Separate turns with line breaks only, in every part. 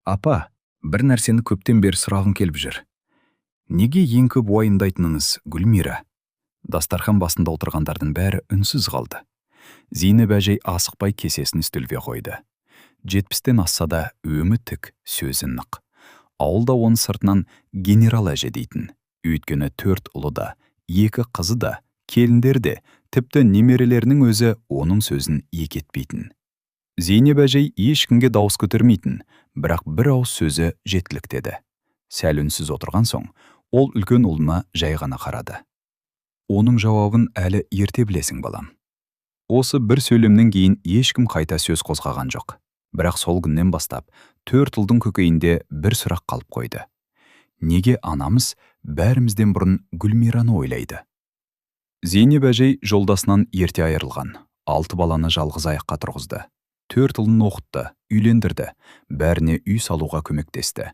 Апа, бір нәрсені көптен бері сұрағым келіп жүр. Неге ең көп уайымдайтыныңыз Гүлмира? Дастархан басында отырғандардың бәрі үнсіз қалды. Зейнеп әжей асықпай кесесін үстелге қойды. 70-тен асса да өңі тік, сөзі нық. Ауылда оның сыртынан генерал әже дейтін. Өйткені 4 ұлы да, 2 қызы да, келіндер де, тіпті немерелерінің өзі оның сөзін екі етпейтін. Зейнеп әжей ешкімге дауыс көтермейтін, бірақ бір ауыз сөзі жеткілік деді. Сәл үнсіз отырған соң, ол үлкен ұлына жай ғана қарады. Оның жауабын әлі ерте білесің, балам. Осы бір сөйлемнен кейін ешкім қайта сөз қозғаған жоқ. Бірақ сол күннен бастап 4 ұлдың көкейінде бір сұрақ қалып қойды. Неге анамыз бәрімізден бұрын Гүлмираны ойлайды? Зейнеп әжей жолдасынан ерте айырылған, 6 баланы жалғыз аяққа тұрғызды. 4 ұлын оқытты, үйлендірді, бәріне үй салуға көмектесті.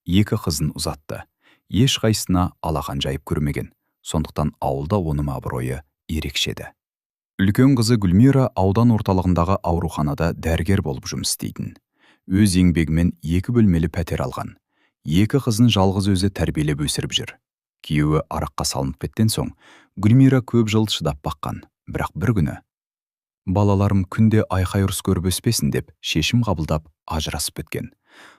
2 қызын ұзатты. Ешқайсысына алақан жайып көрмеген, сондықтан ауылда оның абыройы ерекшеді. Үлкен қызы Гүлмира аудан орталығындағы ауруханада дәрігер болып жұмыс істейтін. Өз еңбегімен 2 бөлмелі пәтер алған. 2 қызын жалғыз өзі тәрбиелеп өсіріп жүр. Күйеуі араққа салынып кеткен соң, Гүлмира көп жыл шыдап баққан, бірақ бір күні балаларым күнде айқай-ұрыс көріп өспесін деп шешім қабылдап ажырасып кеткен.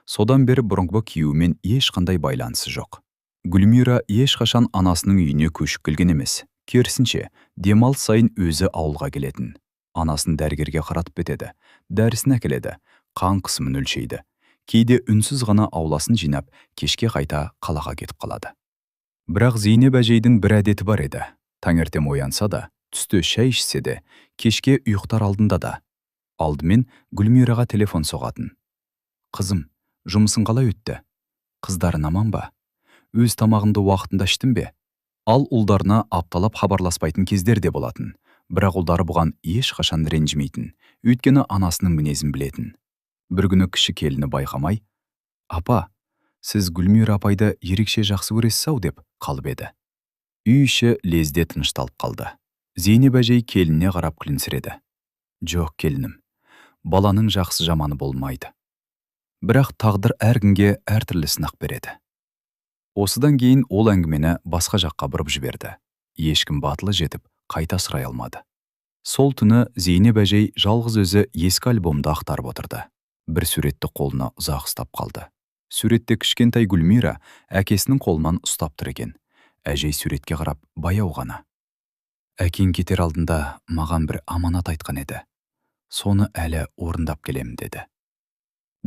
Содан бері бұрынғы күйеуімен ешқандай байланысы жоқ. Гүлмира ешқашан анасының үйіне көшіп келген емес. Керісінше, демалыс сайын өзі ауылға келетін. Анасын дәрігерге қаратып кетеді, дәрісін әкеледі, қан қысымын өлшейді. Кейде үнсіз ғана ауласын жинап, кешке қайта қалаға кетіп қалады. Бірақ Зейнеп әжейдің бір әдеті бар еді. Таңертең оянса да, түсте шай ішсе де, кешке ұйықтар алдында да. Алдымен Гүлмираға телефон соғатын. Қызым, жұмысың қалай өтті? Қыздарың аман ба? Өз тамағыңды уақытында іштің бе? Ал ұлдарына апталап хабарласпайтын кездер де болатын. Бірақ ұлдары бұған ешқашан ренжімейтін, өйткені анасының мінезін білетін. Бір күні кіші келіні байқамай, апа, сіз Гүлмира апайды ерекше жақсы көресіз-ау деп қалып еді. Үй іші лезде тынышталып қалды. Зейнеп әжей келініне қарап күлімсіреді. Жоқ, келінім, баланың жақсы жаманы болмайды. Бірақ тағдыр әркімге әртүрлі сынақ береді. Осыдан кейін ол әңгімені басқа жаққа бұрып жіберді. Ешкім батылы жетіп, қайта сұрай алмады. Сол түні Зейнеп әжей жалғыз өзі ескі альбомды ақтарып отырды. Бір суретті қолына ұзақ ұстап қалды. Суретте кішкентай Гүлмира әкесінің қолынан ұстап тұр екен. Әжей суретке қарап баяу ғана. Әкең кетер алдында маған бір аманат айтқан еді. Соны әлі орындап келемін деді.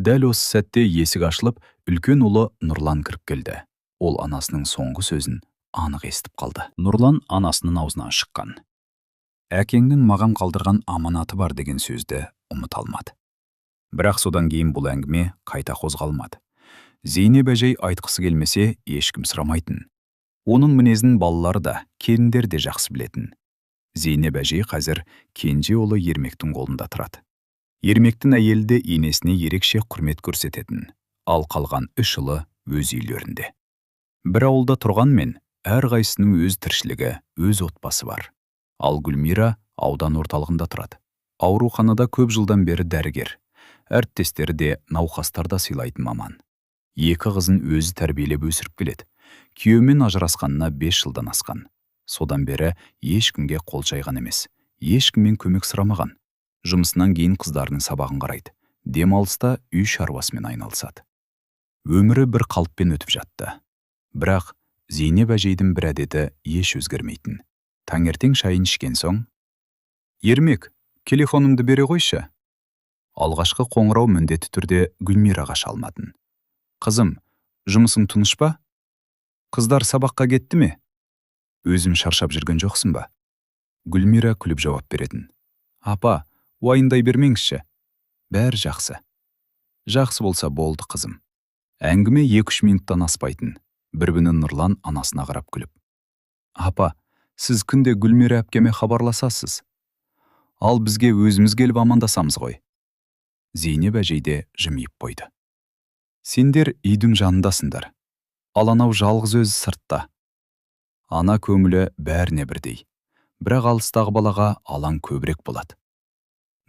Дәл осы сәтте есік ашылып, үлкен ұлы Нұрлан кіріп келді. Ол анасының соңғы сөзін анық естіп қалды. Нұрлан анасының аузынан шыққан. Әкеңнің маған қалдырған аманаты бар деген сөзді ұмыта алмады. Бірақ содан кейін бұл әңгіме қайта қозғалмады. Зейнеп әжей айтқысы келмесе, ешкім сұрамайтын. Оның мінезін балалары да, келіндер де жақсы білетін. Зейнеп әжей қазір кенже ұлы Ермектің қолында тұрады. Ермектің әйелі де енесіне ерекше құрмет көрсететін, ал қалған 3 ұлы өз үйлерінде. Бір ауылда тұрғанмен, әрқайсының өз тіршілігі, өз отбасы бар. Ал Гүлмира аудан орталығында тұрады. Ауруханада көп жылдан бері дәрігер. Әріптестері де, науқастар да сыйлайтын маман. 2 қызын өзі тәрбиелеп өсіріп келеді. Күйеуімен ажырасқанына 5 жылдан асқан. Содан бері ешкімге қол жайған емес. Ешкіммен көмек сұрамаған. Жұмысынан кейін қыздарының сабағын қарайды. Демалыста үй шаруасымен айналысады. Өмірі бір қалыппен өтіп жатты. Бірақ Зейнеп әжейдің бір әдеті еш өзгермейтін. Таңертең шайын ішкен соң, Ермек, телефонымды бере қойшы. Алғашқы қоңырау міндетті түрде Гүлмираға шалынатын. Қызым, жұмысың тыныш па? Қыздар сабаққа кетті ме? Өзім шаршап жүрген жоқсың ба? Гүлмира күліп жауап беретін. Апа, уайымдай бермеңізші. Бәрі жақсы. Жақсы болса болды, қызым. Әңгіме 2-3 минуттан аспайтын. Бір күні Нұрлан анасына қарап күліп. Апа, сіз күнде Гүлмира әпкеме хабарласасыз. Ал бізге өзіміз келіп амандасамыз ғой. Зейнеп әжей де жымиып қойды. Сендер үйдің жанындасыңдар. Ал анау жалғыз өзі сыртта. Ана көңілі бәріне бірдей. Бірақ алыстағы балаға алаң көбірек болады.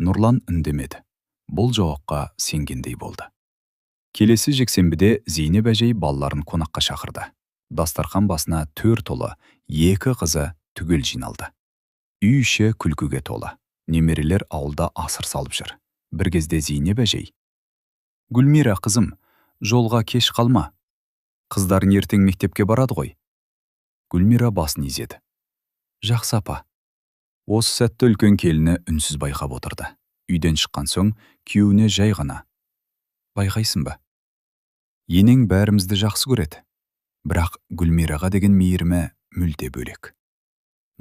Нұрлан үндемеді. Бұл жауапқа сенгендей болды. Келесі жексенбіде Зейнеп әжей балаларын қонаққа шақырды. Дастархан басына төр толы, екі қызы түгел жиналды. Үй іші күлкіге толы. Немерелер ауылда асыр салып жүр. Бір кезде Зейнеп әжей: «Гүлмира қызым, жолға кеш қалма. Қыздарың ертең мектепке барады ғой». Гүлмира басын изеді. «Жақсы апа». Осы сәтті үлкен келіні үнсіз байқап отырды. Үйден шыққан соң күйеуіне жай ғана: «Байқайсың ба? Енең бәрімізді жақсы көреді. Бірақ Гүлмираға деген мейірімі мүлде бөлек».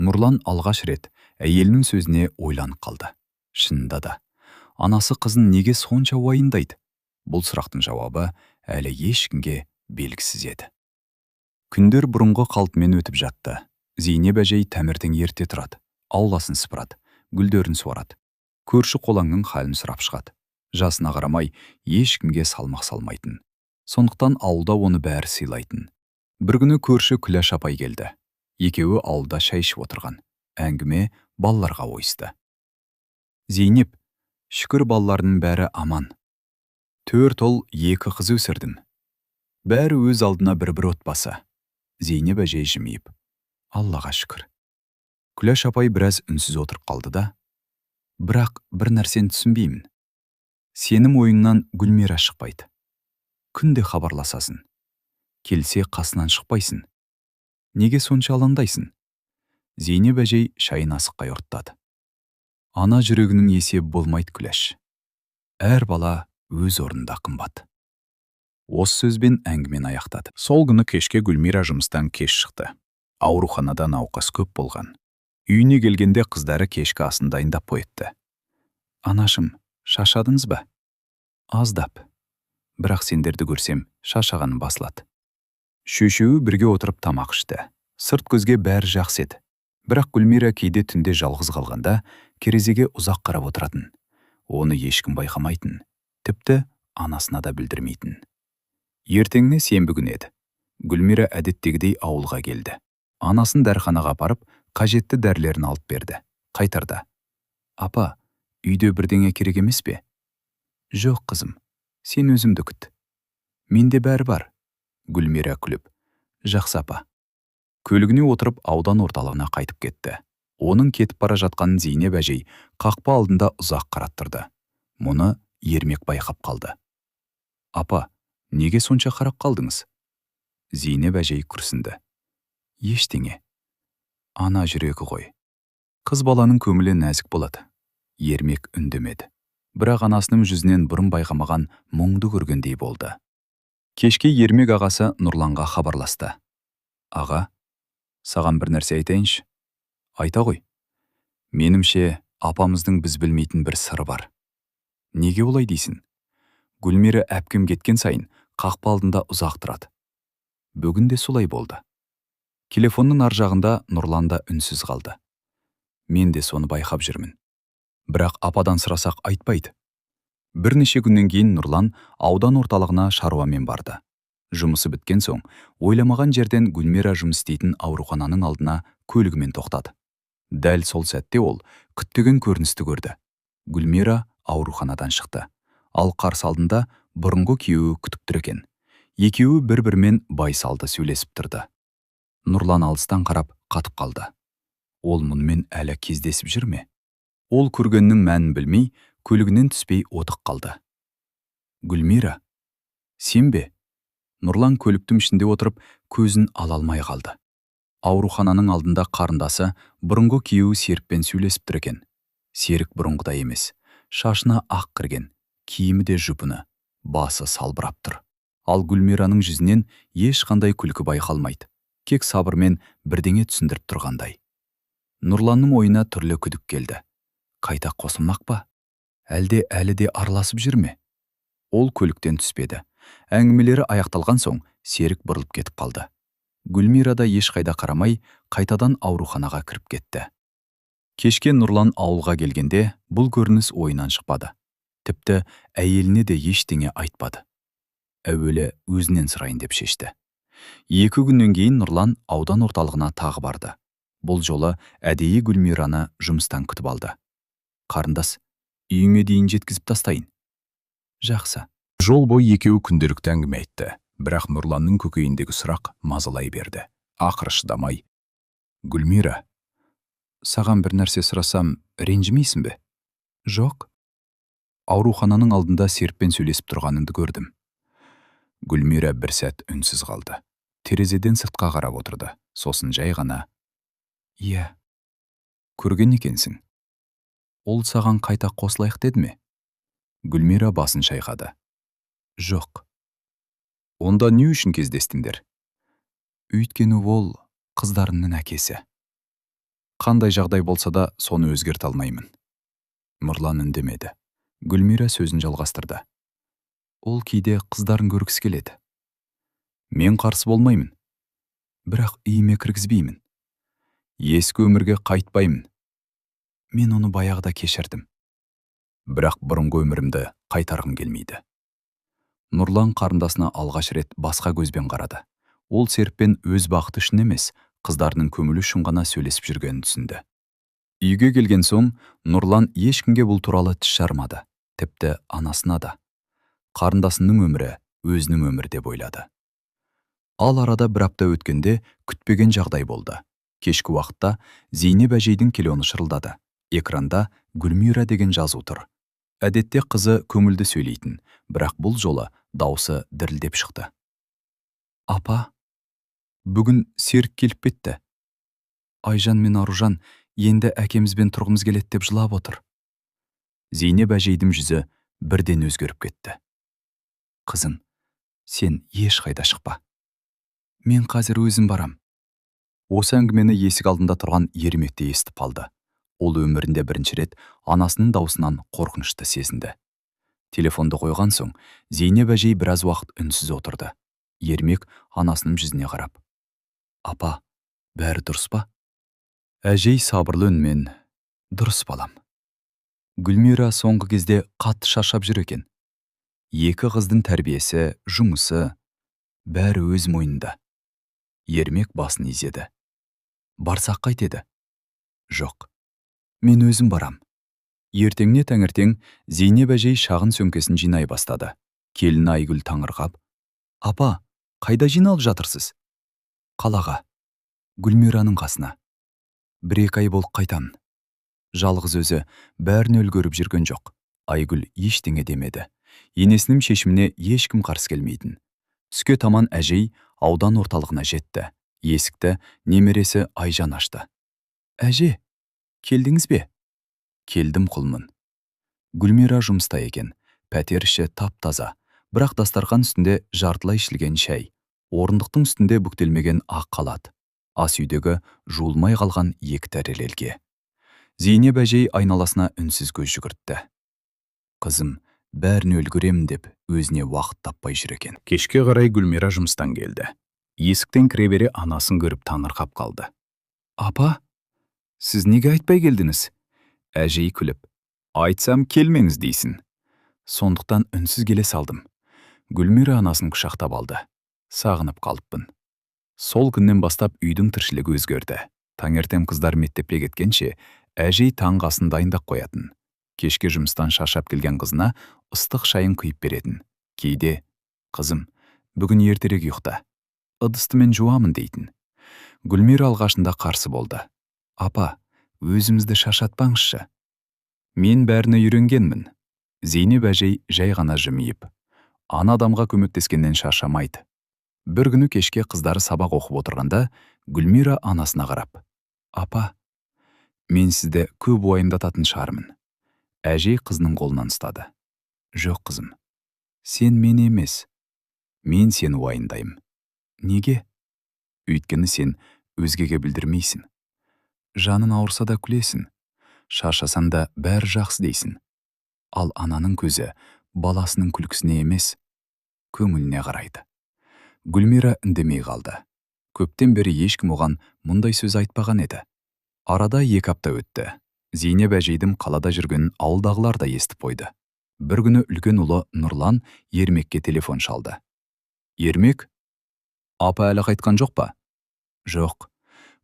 Нұрлан алғаш рет әйелінің сөзіне ойланып қалды. Шынында да, анасы қызын неге сонша уайымдайды? Бұл сұрақтың жауабы әлі ешкімге белгісіз еді. Күндер бұрынғы қалпымен өтіп жатты. Зейнеп әжей таңертең ерте тұрады, ауласын сыпырады, гүлдерін суарады. Көрші қолаңның халін сұрап шығады. Жасына қарамай ешкімге салмақ салмайтын. Сондықтан ауылда оны бәрі сыйлайтын. Бір күні көрші Күләш апай келді. Екеуі ауылда шай ішіп отырған. Әңгіме балаларға ойысты. «Зейнеп, шүкір балалардың бәрі аман. 4 ұл 2 қыз өсірдім. Бәрі өз алдына бір отбасы». Зейнеп әжей жымиып: «Аллаға шүкір». Күләш апай біраз үнсіз отырып қалды да: «Бірақ бір нәрсені түсінбеймін. Сенің ойыңнан Гүлмира шықпайды. Күнде хабарласасың. Келсе қасынан шықпайсың. Неге сонша алаңдайсың?» Зейнеп әжей шайын асықпай ұрттады. «Ана жүрегінің есебі болмайды, Күләш. Әр бала өз орнында қымбат». Осы сөзбен әңгімені аяқтады. Сол күні кешке Гүлмира жұмыстан кеш шықты. Ауруханада науқас көп болған. Үйіне келгенде қыздары кешкі асын дайындап қойыпты. «Анашым, шаршадыңыз ба?» «Аздап. Бірақ сендерді көрсем, шаршағаным басылады». Шешеуі бірге отырып тамақ ішті. Сырт көзге бәрі жақсы еді. Бірақ Гүлмира кейде түнде жалғыз қалғанда терезеге ұзақ қарап отыратын. Оны ешкім байқамайтын. Тіпті анасына да білдірмейтін. Ертеңіне сенбі күні еді. Гүлмира әдеттегідей ауылға келді. Анасын дәріханаға апарып, қажетті дәрілерін алып берді. Қайтарда: «Апа, үйде бірдеңе керек емес пе?» «Жоқ, қызым, сен өзімді күт. Менде бәрі бар». Гүлмира күліп: «Жақсы апа». Көлігіне отырып аудан орталығына қайтып кетті. Оның кетіп бара жатқанын Зейнеп әжей қақпа алдында ұзақ қарап тұрды. Мұны Ермек байқап қалды. «Апа, неге сонша қарап қалдыңыз?» Зейнеп әжей күрсінді. «Ештеңе. Ана жүрегі ғой. Қыз баланың көңілі нәзік болады». Ермек үндемеді. Бірақ анасының жүзінен бұрын байқамаған мұңды көргендей болды. Кешке Ермек ағасы Нұрланға хабарласты. «Аға, саған бір нәрсе айтайыншы». «Айта ғой». «Менімше, апамыздың біз білмейтін бір сыры бар». «Неге олай дейсің?» «Гүлмира әпкем кеткен сайын қақпа алдында ұзақ тұрады. Бүгін де солай болды». Телефонның ар жағында Нұрлан да үнсіз қалды. «Мен де соны байқап жүрмін. Бірақ ападан сұрасақ айтпайды». Бірнеше күннен кейін Нұрлан аудан орталығына шаруамен барды. Жұмысы біткен соң, ойламаған жерден Гүлмира жұмыс істейтін аурухананың алдына көлігімен тоқтады. Дәл сол сәтте ол күтпеген көріністі көрді. Гүлмира ауруханадан шықты. Ал қарсы алдында бұрынғы күйеуі күтіп тұр екен. Екеуі бір-бірімен байсалды сөйлесіп тұрды. Нұрлан алыстан қарап қатып қалды. Ол мұнымен әлі кездесіп жүр ме? Ол көргеннің мәнін білмей, көлігінен түспей отық қалды. «Гүлмира, сен бе?» Нұрлан көліктің ішінде отырып, көзін ала алмай қалды. Аурухананың алдында қарындасы бұрынғы күйеуі Серікпен сөйлесіп тұр екен. Серік бұрынғыдай емес, шашына ақ кірген, киімі де жұпыны, басы салбырап тұр. Ал Гүлмираның жүзінен ешқандай күлкі байқалмайды. Кек сабырмен бірдеңе түсіндіріп тұрғандай. Нұрланның ойына түрлі күдік келді. Қайта қосылмақ па? Әлде әлі де араласып жүр ме? Ол көліктен түспеді. Әңгімелері аяқталған соң Серік бұрылып кетіп қалды. Гүлмира да ешқайда қарамай қайтадан ауруханаға кіріп кетті. Кешке Нұрлан ауылға келгенде бұл көрініс ойынан шықпады. Тіпті әйеліне де ештеңе айтпады. Әуелі өзінен сұрайын деп шешті. 2 күннен кейін Нұрлан аудан орталығына тағы барды. Бұл жолы әдейі Гүлмираны жұмыстан күтіп алды. «Қарындас, үйіңе дейін жеткізіп тастайын». «Жақсы». Жол бойы екеуі күнделікті әңгіме айтты, бірақ Нұрланның көкейіндегі сұрақ мазалай берді. Ақыры шыдамай: «Гүлмира, саған бір нәрсе сұрасам, ренжімейсің бе?» «Жоқ». Аурухананың алдында Серікпен сөйлесіп тұрғаныңды көрдім. Гүлмира бір сәт үнсіз қалды. Терезеден сыртқа қарап отырды. Сосын жай ғана: «Иә, көрген екенсің. Ол саған қайта қосылайық деді ме?» Гүлмира басын шайқады. «Жоқ». «Онда не үшін кездестіңдер?» «Өйткені ол қыздарымның әкесі. Қандай жағдай болса да соны өзгерте алмаймын». Нұрлан үндемеді. Гүлмира сөзін жалғастырды. «Ол кейде қыздарын көргісі келеді. Мен қарсы болмаймын. Бірақ үйіме кіргізбеймін. Ескі өмірге қайтпаймын. Мен оны баяғыда кешірдім. Бірақ бұрынғы өмірімді қайтарғым келмейді». Нұрлан қарындасына алғаш рет басқа көзбен қарады. Ол Серікпен өз бақыты үшін емес, қыздарының көңілі үшін ғана сөйлесіп жүргенін түсінді. Үйге келген соң Нұрлан ешкімге бұл туралы тіс жармады, тіпті анасына да. Қарындасының өмірі өзінің өмірі деп ойлады. Ал арада бір апта өткенде күтпеген жағдай болды. Кешкі уақытта Зейнеп әжейдің телефоны шырылдады. Экранда Гүлмира деген жазу тұр. Әдетте қызы көңілді сөйлейтін, бірақ бұл жолы даусы дірілдеп шықты. «Апа, бүгін Серік келіп кетті. Айжан мен Аружан енді әкемізбен тұрғымыз келеді деп жылап отыр». Зейнеп әжейдің жүзі бірден өзгеріп кетті. «Қызым, сен ешқайда шықпа. Мен қазір өзім барам». Осы әңгімені есік алдында тұрған Ермек те естіп қалды. Ол өмірінде бірінші рет анасының даусынан қорқынышты сезінді. Телефонды қойған соң Зейнеп әжей біраз уақыт үнсіз отырды. Ермек анасының жүзіне қарап: «Апа, бәрі дұрыс па?» Әжей сабырлы үнмен: «Дұрыс балам. Гүлмира соңғы кезде қатты шаршап жүр екен. Екі қыздың тәрбиесі, жұмысы, бәрі өз мойнында». Ермек басын изеді. «Барсақ қайтеді?» «Жоқ, мен өзім барам». Ертеңне таңертең Зейнеп әжей шағын сөмкесін жинай бастады. Келіні Айгүл таңырқап: «Апа, қайда жиналып жатырсыз?» «Қалаға, Гүлмираның қасына. 1-2 ай болып қайтамын». Жалғыз өзі бәрін үлгеріп жүрген жоқ. Айгүл ештеңе демеді. Енесінің шешіміне ешкім қарсы келмейтін. Түске таман әжей аудан орталығына жетті. Есікті немересі Айжан ашты. «Әже, келдіңіз бе?» «Келдім құлмын». Гүлмира жұмыста екен. Пәтер іші тап-таза, бірақ дастархан үстінде жартылай ішілген шәй, орындықтың үстінде бүктелмеген ақ халат, ас үйдегі жуылмай қалған 2 тәрелелге. Зейнеп әжей айналасына үнсіз көз жүгіртті. «Қызым, бәрін үлгеремін» деп өзіне уақыт таппай жүр екен. Кешке қарай Гүлмира жұмыстан келді. Есіктен кіре бере анасын көріп таңырқап қалды. «Апа, сіз неге айтпай келдіңіз?» Әжей күліп: «Айтсам келмеңіз дейсің». Сондықтан үнсіз келе салдым. Гүлмира анасын құшақтап алды. «Сағынып қалыппын». Сол күннен бастап үйдің тіршілігі өзгерді. Таңертең қыздар мектепке кеткенше әжей таңғы асын дайындап қоятын. Кешке жұмыстан шаршап келген қызына ыстық шайын құйып беретін. Кейде: «Қызым, бүгін ертерек ұйықта. Ыдыстымен жуамын» дейтін. Гүлмира алғашында қарсы болды. «Апа, өзімізді шаршатпаңызшы. Мен бәріне үйренгенмін». Зейнеп әжей жай ғана жымиып: «Ана адамға көмектескеннен шаршамайды». Бір күні кешке қыздары сабақ оқып отырғанда Гүлмира анасына қарап: «Апа, мен сізді көп уайымдататын шығармын». Әжей қызының қолынан ұстады. «Жоқ қызым, сен мен емес, мен сені уайымдаймын». «Неге?» «Өйткені сен өзгеге білдірмейсің. Жанын ауырса да күлесің, шаршасан да бәрі жақсы дейсің. Ал ананың көзі баласының күлкісіне емес, көңіліне қарайды». Гүлмира үндемей қалды. Көптен бері ешкім оған мұндай сөз айтпаған еді. Арада 2 апта өтті. Зейнеп әжейдің қалада жүргенін ауылдағылар да естіп қойды. Бір күні үлкен ұлы Нұрлан Ермекке телефон шалды. «Ермек, апа әлі қайтқан жоқ па?» «Жоқ,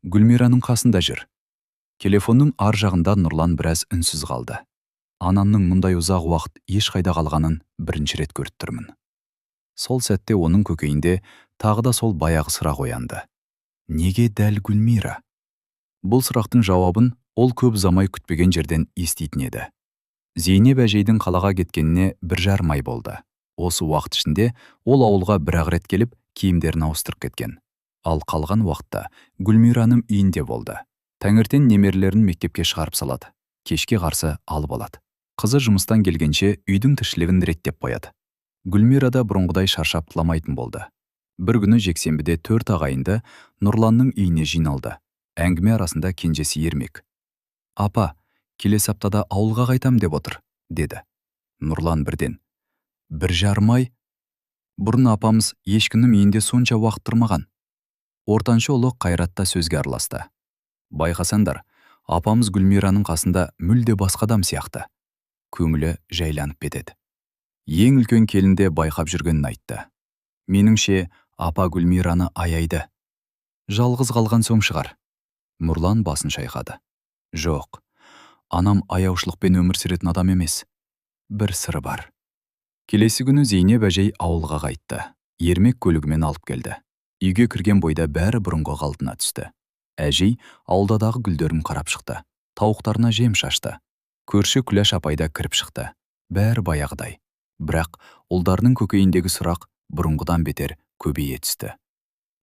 Гүлмираның қасында жүр». Телефонның ар жағында Нұрлан біраз үнсіз қалды. анамның мұндай ұзақ уақыт ешқайда қалғанын бірінші рет көріп тұрмын. Сол сәтте оның көкейінде тағы да сол баяғы сұрақ оянды. Неге дәл Гүлмира? Бұл сұрақтың жауабын ол көп ұзамай күтпеген жерден еститін еді. Зейнеп әжейдің қалаға кеткеніне 1,5 ай болды. Осы уақыт ішінде ол ауылға бір-ақ рет келіп, киімдерін ауыстырып кеткен. Ал қалған уақытта Гүлмираның үйінде болды. Таңертең немерелерін мектепке шығарып салады. Кешке қарсы алып алады. Қызы жұмыстан келгенше үйдің тіршілігін реттеп қояды. Гүлмира да бұрынғыдай шаршап тұламайтын болды. Бір күні жексенбіде 4 ағайынды Нұрланның үйіне жиналды. Әңгіме арасында кенжесі Ермек. Апа, келесі аптада ауылға қайтам деп отыр, деді. Нұрлан бірден. 1,5 ай? Бұрын апамыз ешкімнің үйінде сонша уақыт тұрмаған. Ортаншы ұлы Қайрат та сөзге араласты. Байқасаңдар, апамыз Гүлмираның қасында мүлде басқа адам сияқты. Көңілі жайланып кетеді. Ең үлкен келінде байқап жүргенін айтты. Меніңше, апа Гүлмираны аяйды. Жалғыз қалған соң шығар. Нұрлан басын шайқады. Жоқ, анам аяушылықпен өмір сүретін адам емес. Бір сыры бар. Келесі күні Зейнеп әжей ауылға қайтты. Ермек көлігімен алып келді. Үйге кірген бойда бәрі бұрынғы қалпына түсті. Әжей ауылдадағы гүлдерін қарап шықты. Тауықтарына жем шашты. Көрші Күләш апай да кіріп шықты. Бәрі баяғыдай. Бірақ ұлдарының көкейіндегі сұрақ бұрынғыдан бетер көбейе түсті.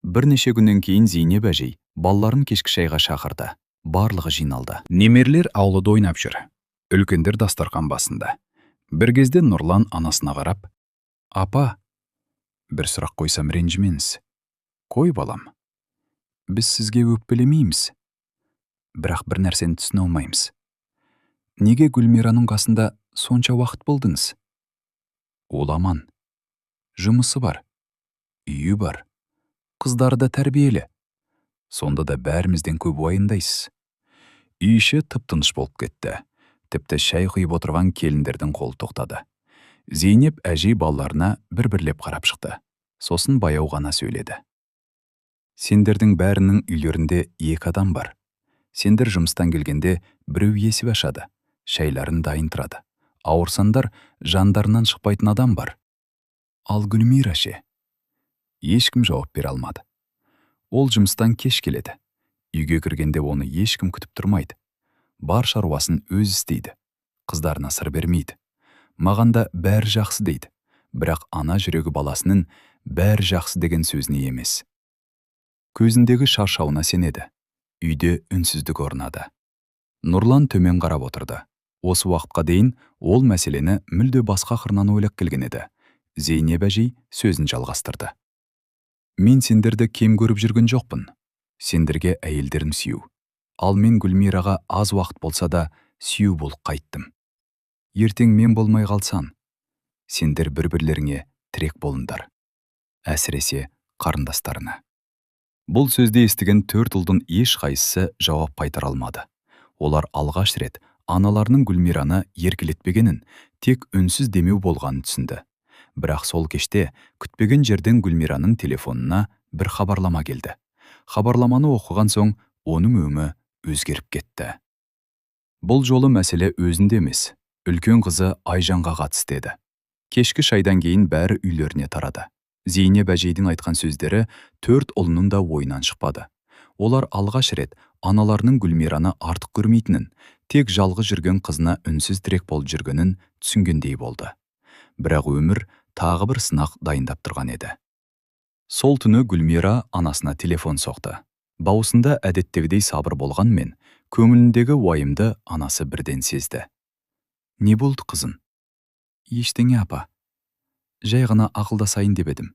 Бірнеше күннен кейін Зейнеп әжей балаларын кешкі шайға шақырды. Барлығы жиналды. Немерелер аулада ойнап жүр. Үлкендер дастархан басында. Бір кезде Нұрлан анасына қарап, апа, бір сұрақ қойсам ренжімеңіз. Қой балам, біз сізге өкпелемейміз. Бірақ бір нәрсені түсіне алмаймыз. Неге Гүлмираның қасында сонша уақыт болдыңыз? Ол аман. Жұмысы бар. Үйі бар. Қыздары да тәрбиелі. Сонда да бәрімізден көп уайымдайсыз. Үй іші тып-тыныш болып кетті. Тіпті шай құйып отырған келіндердің қолы тоқтады. Зейнеп әжей балаларына бір-бірлеп қарап шықты. Сосын баяу ғана сөйледі. Сендердің бәрінің үйлерінде 2 адам бар. Сендер жұмыстан келгенде біреу есіп ашады, шайларын дайын тұрады. Ауырсандар жандарынан шықпайтын адам бар. Ал Гүлмира ше? Ешкім жауап бере алмады. Ол жұмыстан кеш келеді. Үйге кіргенде оны ешкім күтіп тұрмайды. Бар шаруасын өз істейді. Қыздарына сыр бермейді. Маған да бәрі жақсы дейді. Бірақ ана жүрегі баласының бәрі жақсы деген сөзіне емес. Көзіндегі шаршауына сенеді. Үйде үнсіздік орнады. Нұрлан төмен қарап отырды. Осы уақытқа дейін ол мәселені мүлде басқа қырынан ойлап келген еді. Зейнеп әжей сөзін жалғастырды. Мен сендерді кем көріп жүрген жоқпын. Сендерге әйелдерін сүю. Ал мен Гүлмираға аз уақыт болса да сүю болып қайттым. Ертең мен болмай қалсам, сендер бір-бірлеріңе тірек болыңдар. Әсіресе қарындастарына. Бұл сөзді естіген 4 ұлдың ешқайсысы жауап қайтара алмады. Олар алғаш рет аналарының Гүлмираны еркелетпегенін, тек үнсіз демеу болғанын түсінді. Бірақ сол кеште күтпеген жерден Гүлмираның телефонына бір хабарлама келді. Хабарламаны оқыған соң оның өңі өзгеріп кетті. Бұл жолы мәселе өзінде емес, үлкен қызы Айжанға қатысты еді. Кешкі шайдан кейін бәрі үйлеріне тарады. Зейнеп әжейдің айтқан сөздері 4 ұлының да ойынан шықпады. Олар алғаш рет аналарының Гүлмираны артық көрмейтінін, тек жалғыз жүрген қызына үнсіз тірек болып жүргенін түсінгендей болды. Бірақ өмір тағы бір сынақ дайындап тұрған еді. Сол түні Гүлмира анасына телефон соқты. Даусында әдеттегідей сабыр болғанмен, көңіліндегі уайымды анасы бірден сезді. Не болды қызым? Ештеңе апа. Жай ғана ақылдасайын деп едім.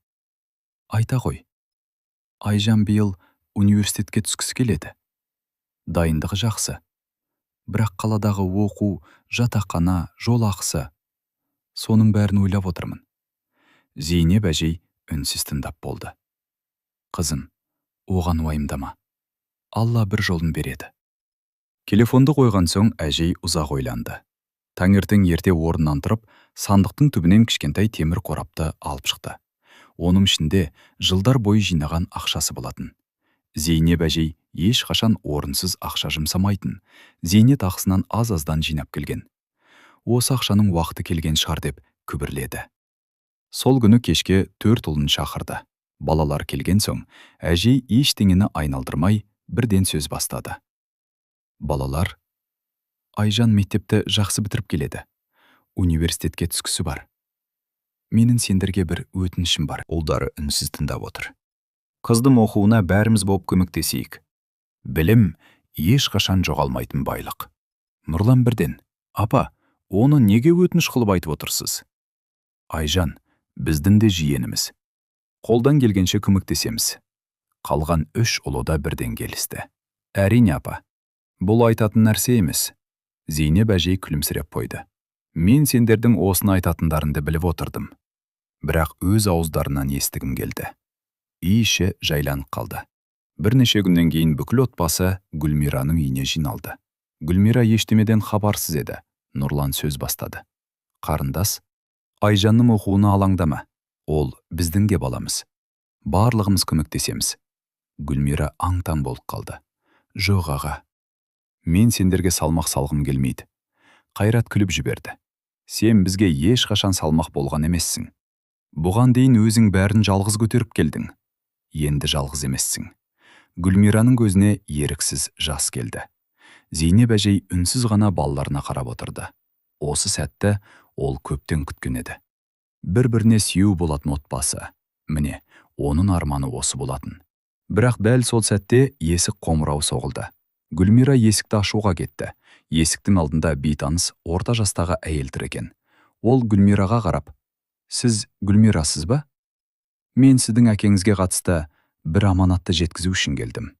Айта ғой. Айжан биыл университетке түскісі келеді. Дайындығы жақсы. Бірақ қаладағы оқу, жатақхана, жол ақысы. Соның бәрін ойлап отырмын. Зейнеп әжей үнсіз тыңдап болды. Қызым, оған уайымдама. Алла бір жолын береді. Телефонды қойған соң әжей ұзақ ойланды. Таңертең ерте орнынан тұрып, сандықтың түбінен кішкентай темір қорапты алып шықты. Оның ішінде жылдар бойы жинаған ақшасы болатын. Зейнеп әжей ешқашан орынсыз ақша жұмсамайтын, зейнет ақысынан аз-аздан жинап келген. осы ақшаның уақыты келген шығар деп күбірледі. Сол күні кешке 4 ұлын шақырды. Балалар келген соң, әжей ештеңені айналдырмай бірден сөз бастады. Балалар, Айжан мектепті жақсы бітіріп келеді. Университетке түскісі бар. Менің сендерге бір өтінішім бар. Ұлдары үнсіз тыңдап отыр. Қыздың оқуына бәріміз болып көмектесейік. Білім ешқашан жоғалмайтын байлық. Нұрлан бірден, апа, оны неге өтініш қылып айтып отырсыз? Айжан, біздің де жиеніміз. Қолдан келгенше көмектесеміз. Қалған 3 ұлы да бірден келісті. Әрине апа, бұл айтатын нәрсе емес. Зейнеп әжей күлімсіреп қойды. Мен сендердің осыны айтатындарыңды біліп отырдым. Бірақ өз ауыздарынан естігім келді. Үй іші жайланып қалды. Бірнеше күннен кейін бүкіл отбасы Гүлмираның үйіне жиналды. Гүлмира ештемеден хабарсыз еді. Нұрлан сөз бастады. Қарындас, Айжанның оқуына алаңдама. Ол біздің де баламыз. Барлығымыз көмектесеміз. Гүлмира аң-таң болып қалды. Жоқ аға. Мен сендерге салмақ салғым келмейді. Қайрат күліп жіберді. Сен бізге ешқашан салмақ болған емессің. Бұған дейін өзің бәрін жалғыз көтеріп келдің. Енді жалғыз емессің. Гүлмираның көзіне еріксіз жас келді. Зейнеп әжей үнсіз ғана балаларына қарап отырды. Осы сәтті ол көптен күткен еді. Бір-біріне сүйеу болатын отбасы. Міне, оның арманы осы болатын. Бірақ дәл сол сәтте есік қоңырау соғылды. Гүлмира есікті ашуға кетті. Есіктің алдында бейтаныс орта жастағы әйел тұр екен. Ол Гүлмираға қарап, сіз Гүлмирасыз ба? Мен сіздің әкеңізге қатысты бір аманатты жеткізу үшін келдім.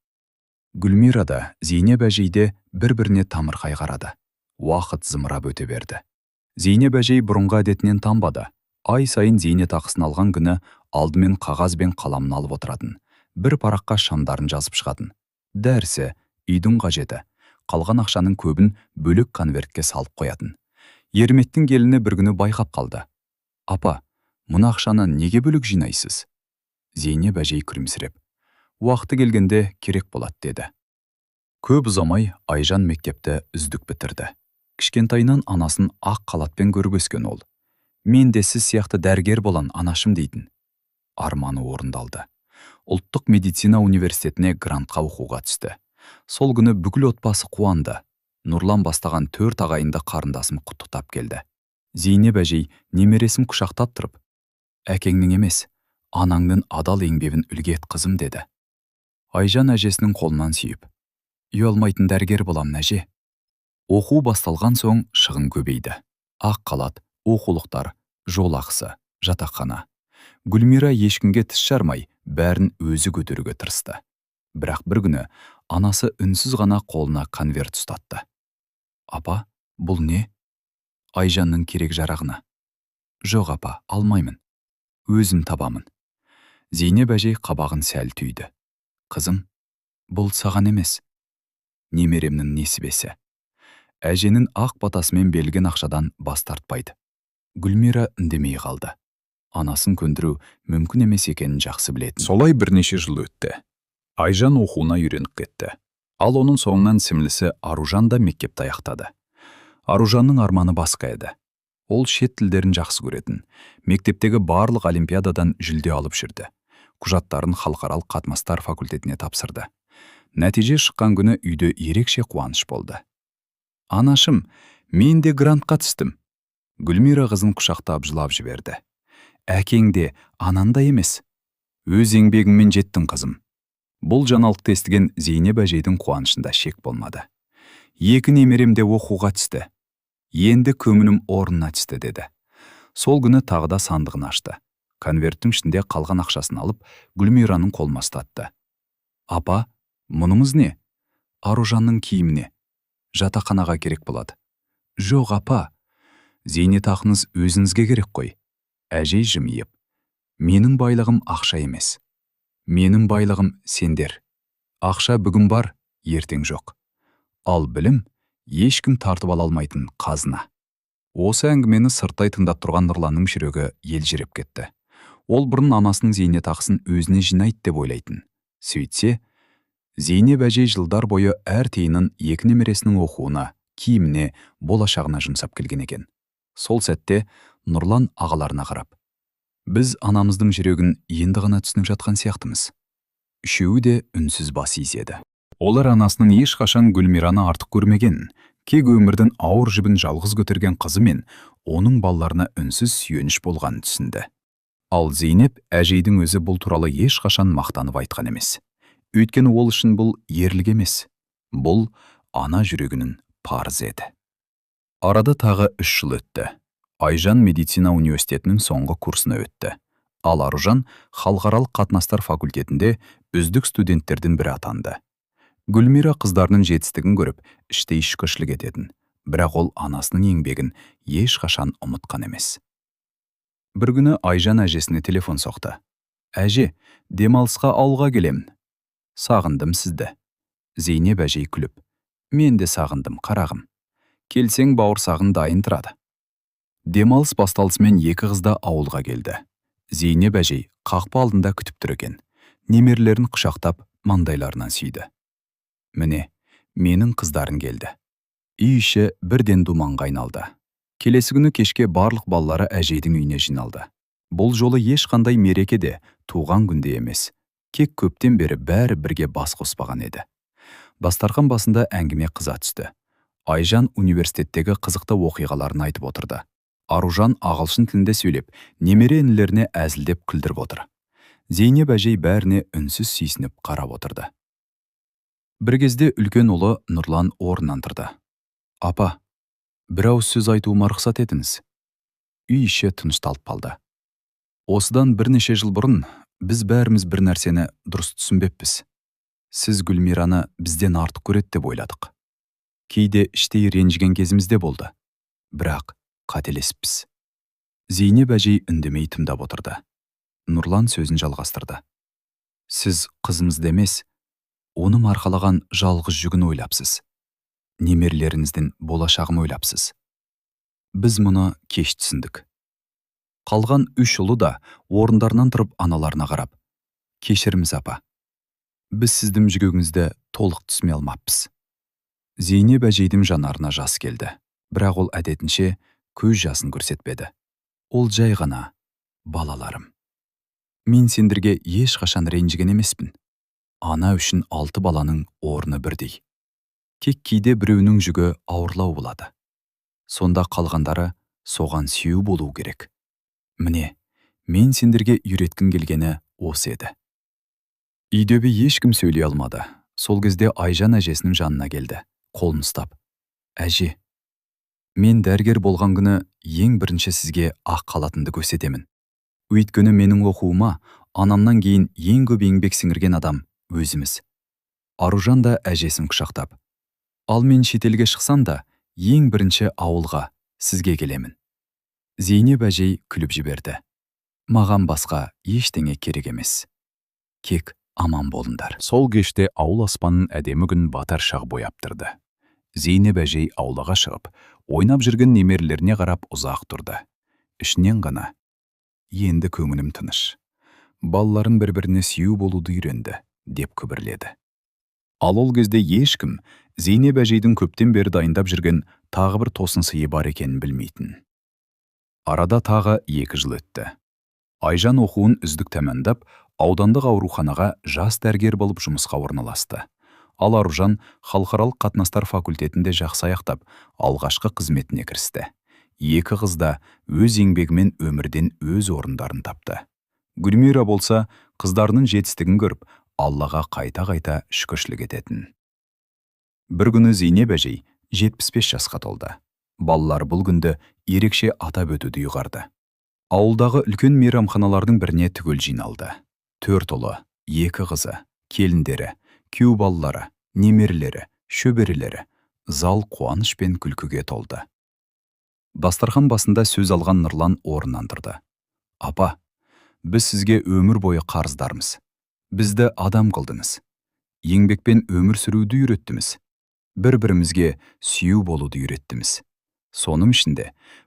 Гүлмира да, Зейнеп әжей де бір-біріне тамырқай қарады. Уақыт зымырап өте берді. Зейнеп әжей бұрынғы әдетінен танбады. Ай сайын зейнетақысын алған күні алдымен қағаз бен қаламын алып отыратын. Бір параққа шамдарын жазып шығатын. Дәрісі, үйдің қажеті, қалған ақшаның көбін бөлек конвертке салып қоятын. Ерметтің келіні бір күні байқап қалды. Апа, мұны ақшаны неге бөлек жинайсыз? Зейнеп әжей күлімсіреп, уақыты келгенде керек болады деді. Көп ұзамай Айжан мектепті үздік бітірді. Кішкентайынан анасын ақ қалатпен көріп өскен ол. Мен де сіз сияқты дәрігер болан анашым дейтін. Арманы орындалды. Ұлттық медицина университетіне грантқа оқуға түсті. Сол күні бүкіл отбасы қуанды. Нұрлан бастаған 4 ағайынды қарындасым құттықтап келді. Зейнеп әжей немересін құшақтап тұрып, әкеңнің емес, анаңның адал еңбегін үлгі ет қызым деді. Айжан әжесінің қолынан сүйіп, ұялмайтын дәрігер боламын әже. Оқу басталған соң шығын көбейді. Ақ қалат, оқулықтар, жол ақысы, жатақхана. Гүлмира ешкімге тіс жармай, бәрін өзі көтеруге тырысты. Бірақ бір күні анасы үнсіз ғана қолына конверт ұстатты. Апа, бұл не? Айжанның керек жарағына. Жоқ апа, алмаймын. Өзім табамын. Зейнеп әжей қабағын сәл түйді. Қызым, бұл саған емес. Немеремнің несібесі. Әженің ақ батасымен берілген ақшадан бас тартпайды. Гүлмира үндемей қалды. Анасын көндіру мүмкін емес екенін жақсы білетін. Солай бірнеше жыл өтті. Айжан оқуына үйреніп кетті. Ал оның соңынан сіңлісі Аружан да мектепті аяқтады. Аружанның арманы басқа еді. Ол шет тілдерін жақсы көретін. Мектептегі барлық олимпиададан жүлде алып жүрді. Құжаттарын халықаралық қатынастар факультетіне тапсырды. Нәтиже шыққан күні үйде ерекше қуаныш болды. Анашым, мен де грантқа түстім. Гүлмира қызын құшақтап жылап жіберді. Әкең де, анан да емес. Өз еңбегіңмен жеттің қызым. Бұл жаңалықты естіген Зейнеп әжейдің қуанышында шек болмады. 2 немерем де оқуға түсті. Енді көңілім орнына түсті деді. Сол күні тағы да сандығын ашты. Конверттің ішінде қалған ақшасын алып, Гүлмираның қолына ұстатты. Апа, мұнымыз не? Аружанның киіміне. Жатақханаға керек болады. Жоқ апа, зейнетақыңыз өзіңізге керек қой. Әжей жымиып, менің байлығым ақша емес. Менің байлығым сендер. Ақша бүгін бар, ертең жоқ. Ал білім ешкім тартып ала алмайтын қазына. Осы әңгімені сырттай тыңдап тұрған Нұрланның жүрегі елжіреп кетті. Ол бұрын анасының зейнетақысын өзіне жинайды деп ойлайтын. Сөйтсе, Зейнеп әжей жылдар бойы әр тиынын 2 немересінің оқуына, киіміне, болашағына жұмсап келген екен. Сол сәтте Нұрлан ағаларына қарап: біз анамыздың жүрегін енді ғана түсініп жатқан сияқтымыз. Үшеуі де үнсіз бас изеді. Олар анасының ешқашан Гүлмираны артық көрмеген, кек өмірдің ауыр жібін жалғыз көтерген қызы мен оның балаларына үнсіз сүйеніш болғанын түсінді. Ал Зейнеп әжейдің өзі бұл туралы ешқашан мақтанып айтқан емес. Өйткені ол үшін бұл ерлік емес. Бұл ана жүрегінің парызы еді. Арада тағы 3 жыл өтті. Айжан медицина университетінің соңғы курсына өтті. Ал Аружан халықаралық қатынастар факультетінде үздік студенттердің бірі атанды. Гүлмира қыздарының жетістігін көріп, іштей шүкіршілік ететін, бірақ ол анасының еңбегін ешқашан ұмытқан емес. Бір күні Айжан әжесіне телефон соқты. Әже, демалысқа ауылға келемін. Сағындым сізді. Зейнеп әжей күліп: мен де сағындым, қарағым. Келсең бауырсағың дайын тұрады. Демалыс басталысымен 2 қыз да ауылға келді. Зейнеп әжей қақпа алдында күтіп тұр екен. Немерелерін құшақтап, маңдайларынан сүйді. Міне, менің қыздарым келді. Үй іші бірден думанға айналды. Келесі күні кешке барлық балалары әжейдің үйіне жиналды. Бұл жолы ешқандай мереке де, туған күнде емес. Кек көптен бері бәрі бірге бас қоспаған еді. Дастархан басында әңгіме қыза түсті. Айжан университеттегі қызықты оқиғаларын айтып отырды. Аружан ағылшын тілінде сөйлеп, немере інілеріне әзілдеп күлдіріп отыр. Зейнеп әжей бәріне үнсіз сүйсініп қарап отырды. Бір кезде үлкен ұлы Нұрлан орнынан тұрды. Апа, бір ауыз сөз айтуыма рұқсат етіңіз. Үй іші тынышталып қалды. Осыдан бірнеше жыл бұрын біз бәріміз бір нәрсені дұрыс түсінбеппіз. Сіз Гүлмираны бізден артық көреді деп ойладық. Кейде іштей ренжіген кезімізде болды. Бірақ қателеспіз. Зейнеп әжей үндемей тыңдап отырды. Нұрлан сөзін жалғастырды. Сіз қызымызды емес, оны марқалаған жалғыз жүгін ойлапсыз. Немерелеріңіздің болашағын ойлапсыз. Біз мұны кеш түсіндік. Қалған 3 ұлы да орындарынан тұрып аналарына қарап: кешіріңіз апа. Біз сіздің жүрегіңізді толық түсіне алмаппыз. Зейнеп әжейдің жанарына жас келді, бірақ ол әдетінше көз жасын көрсетпеді. Ол жай ғана: балаларым. Мен сендерге ешқашан ренжіген емеспін. Ана үшін 6 баланың орны бірдей. Тек кейде біреуінің жүгі ауырлау болады. Сонда қалғандары соған сүйеу болу керек. Міне, мен сендерге үйреткім келгені осы еді. Үйдегі ешкім сөйлей алмады. Сол кезде Айжан әжесінің жанына келді, қолын ұстап: әже, мен дәрігер болған күні ең бірінші сізге ақ халатымды көрсетемін. Өйткені менің оқуыма анамнан кейін ең көп еңбек сіңірген адам өзіміз. Аружан да әжесін құшақтап: ал мен шетелге шықсам да ең бірінші ауылға, сізге келемін. Зейнеп әжей күліп жіберді. Маған басқа ештеңе керек емес. Кек аман болыңдар. Сол кеште ауыл аспанын әдемі күн батар шақ бояп тұрды. Зейнеп әжей аулаға шығып, ойнап жүрген немерелеріне қарап ұзақ тұрды. Ішінен ғана: енді көңілім тыныш. Балаларым бір-біріне сүйеу болуды үйренді, деп күбірледі. Ал ол кезде ешкім Зейнеп әжейдің көптен бері дайындап жүрген тағы бір тосын сыйы бар екенін білмейтін. Арада тағы 2 жыл өтті. Айжан оқуын үздік тәмамдап, аудандық ауруханаға жас дәрігер болып жұмысқа орналасты. Ал Аружан халықаралық қатынастар факультетінде жақсы аяқтап, алғашқы қызметіне кірісті. 2 қыз да өз еңбегімен өмірден өз орындарын тапты. Гүлмира болса, қыздарының жетістігін көріп, Аллаға қайта-қайта шүкіршілік ететін. Бір күні Зейнеп әжей 75 жасқа толды. Балалар бұл күнді ерекше атап өтуді ұйғарды. Ауылдағы үлкен мейрамханалардың біріне түгел жиналды. 4 ұлы, 2 қызы, келіндері, күйеу балалары, немерелері, шөберелері, зал қуаныш пен күлкіге толды. Дастархан басында сөз алған Нұрлан орнынан тұрды. Апа, біз сізге өмір бойы қарыздармыз. Бізді адам қылдыңыз. Еңбекпен өмір сүруді үйреттіңіз. Бір-бірімізге сүйеу болуды үйреттіңіз. Соның ішінде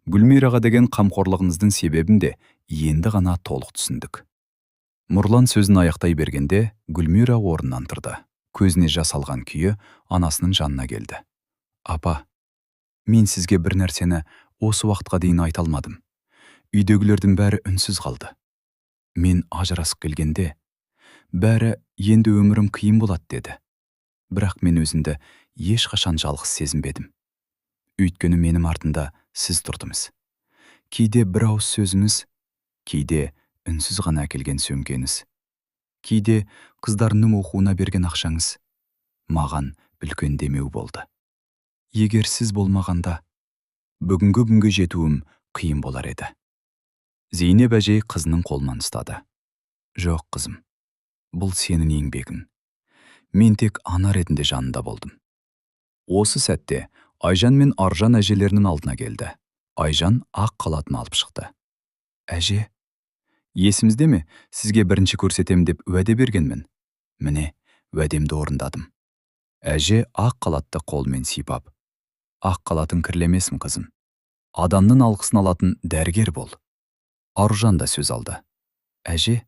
Гүлмираға деген қамқорлығыңыздың себебін де енді ғана толық түсіндік. Нұрлан сөзін аяқтай бергенде Гүлмира орнынан тұрды. Көзіне жас алған күйі анасының жанына келді. Апа, мен сізге бір нәрсені осы уақытқа дейін айта алмадым. Үйдегілердің бәрі үнсіз қалды. Мен ажырасып келгенде, бәрі енді өмірім қиын болады деді. Бірақ мен өзімді ешқашан жалғыз сезінбедім. Өйткені менің артында сіз тұрдыңыз. Кейде бір ауыз сөзіңіз, кейде үнсіз ғана әкелген сөмкеңіз, кейде қыздарының оқуына берген ақшаңыз маған үлкен демеу болды. Егер сіз болмағанда, бүгінгі күнге жетуім қиын болар еді. Зейнеп әжей қызының қолынан ұстады. Жоқ қызым, бұл сенің еңбегің. Мен тек ана ретінде жанында болдым. Осы сәтте Айжан мен Аржан әжелерінің алдына келді. Айжан ақ қалатын алып шықты. Әже, есімізде ме, сізге бірінші көрсетем деп уәде бергенмін. Міне, уәдемді орындадым. Әже ақ қалатты қолмен сипап, ақ қалатын кірлемесім қызым. Адамның алғысын алатын дәрігер бол. Аржан да сөз алды. Әже,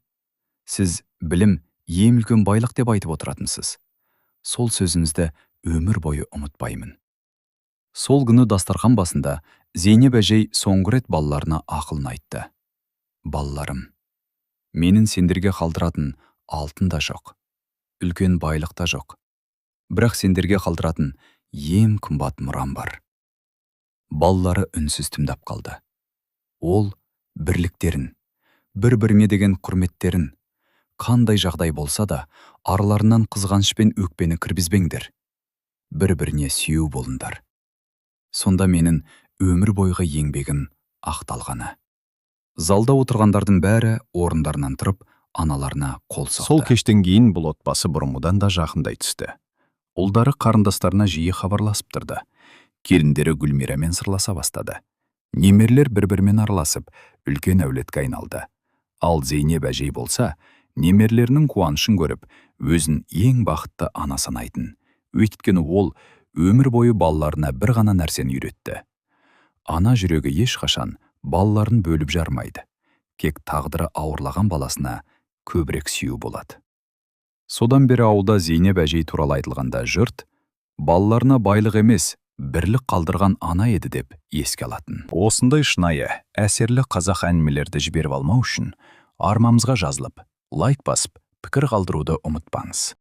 сіз білім ең үлкен байлық деп айтып отыратынсыз. Сол сөзіңізді өмір бойы ұмытпаймын. Сол күні дастархан басында Зейнеп әжей соңғы рет балаларына ақылын айтты. Балаларым, менің сендерге қалдыратын алтын да жоқ, үлкен байлық та жоқ. Бірақ сендерге қалдыратын ең қымбат мұрам бар. Балалары үнсіз тыңдап қалды. Ол бірліктерін, бір-біріне деген құрметтерін, қандай жағдай болса да, араларынан қызғаныш пен өкпені кіргізбеңдер. Бір-біріне сүйеу болыңдар. Сонда менің өмір бойғы еңбегім ақталғаны. Залда отырғандардың бәрі орындарынан тұрып, аналарына қол соқты.
Сол кештен кейін бұл отбасы бұрынғыдан да жақындай түсті. Ұлдары қарындастарына жиі хабарласып тұрды. Келіндері Гүлмирамен сырласа бастады. Немерлер бір-бірімен араласып, үлкен әулетке айналды. Ал Зейнеп әжей болса, немерлерінің қуанышын көріп, өзін ең бақытты ана санайтын. Өйткені ол өмір бойы балаларына бір ғана нәрсені үйретті. Ана жүрегі ешқашан балаларын бөліп жармайды. Кек тағдыры ауырлаған баласына көбірек сүю болады. Содан бері ауылда Зейнеп әжей туралы айтылғанда жұрт, балаларына байлық емес, бірлік қалдырған ана еді деп еске алатын.
Осындай шынайы, әсерлі қазақ әңгімелерді жіберіп алмау үшін арнамызға жазылып, лайк басып, пікір қалдыруды ұмытпаңыз.